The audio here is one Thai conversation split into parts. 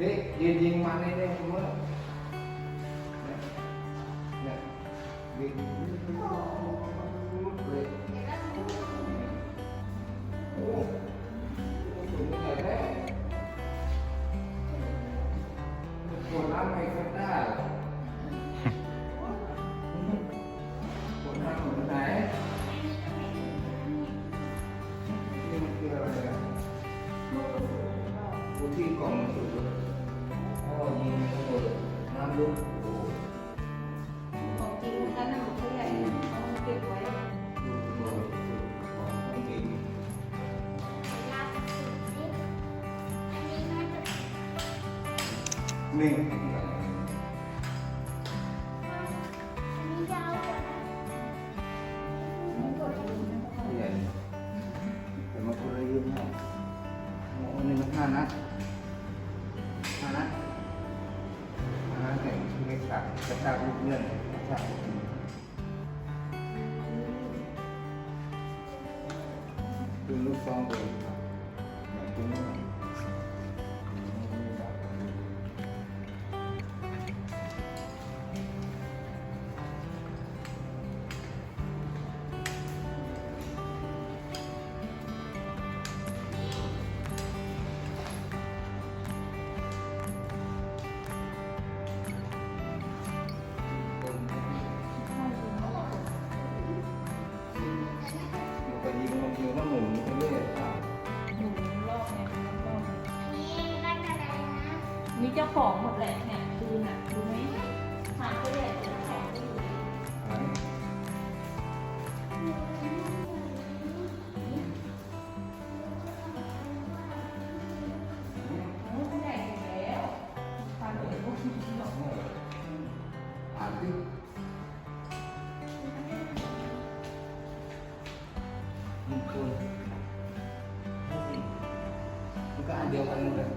นี่ยิงมาในเมื่อเนี่ยยิงเลยโอ้สูงใหญ่แท้ปวดน้ำไม่ค่อยได้ปวดน้ำเหมือนไหนนี่มันคืออะไรอ่ะดูที่กล่องมันสุดเลยอ๋อยิงระเบิดน้ำลุกโอ้ ของจริงกันนะมันตัวใหญ่เอามาเก็บไว้ ดูระเบิดของจริงนี่ ใหญ่แต่มันคนละยืนให้อันนี้มัน5 นัดเนี่ยไม่ตัดจะตัดลูกเลื่อนตัดคือลูกซองเลยอย่างตรงนี้ไปยิงมันยิงก็หมุนไปเรื่อย หมุนรอบเนี่ยรอบมีเจ้าของหมดแหละเนี่ยคืนอ่ะดูไหมหาตัวใหญ่เจ้าของก็อยู่โอ้ยใหญ่แล้วทำเลยพวกนี้หรอก อ่านที่มันคนมันก็อันเดียวกันเลย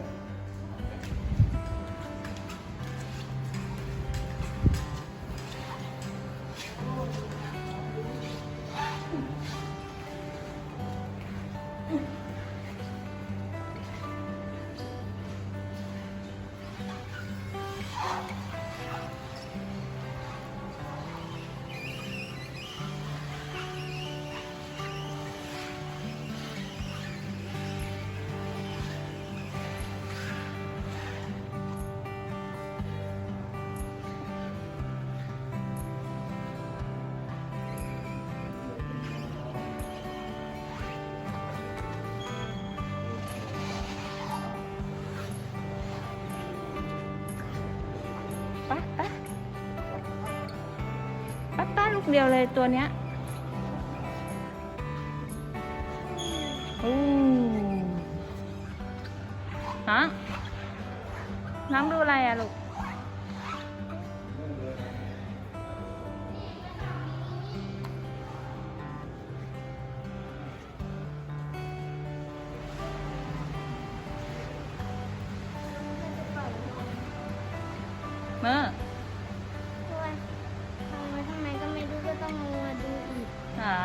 ป้าลูกเดียวเลยตัวเนี้ยฮะน้ำดูอะไรอะลูกเมื่อหา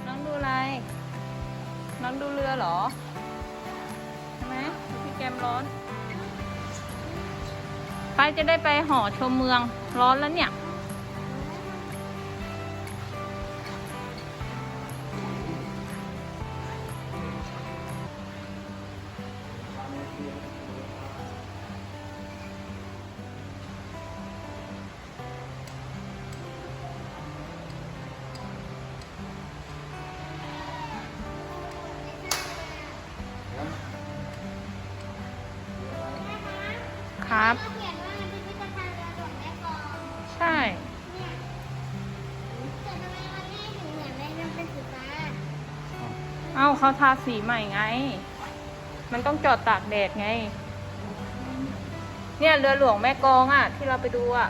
น้องดูอะไรน้องดูเรือเหรอใช่ไหมพี่แกมร้อนไปจะได้ไปหอชมเมืองร้อนแล้วเนี่ยครับใช่เอาเขาทาสีใหม่ไงมันต้องจอดตากแดดไงเนี่ยเรือหลวงแม่กลองอ่ะที่เราไปดูอ่ะ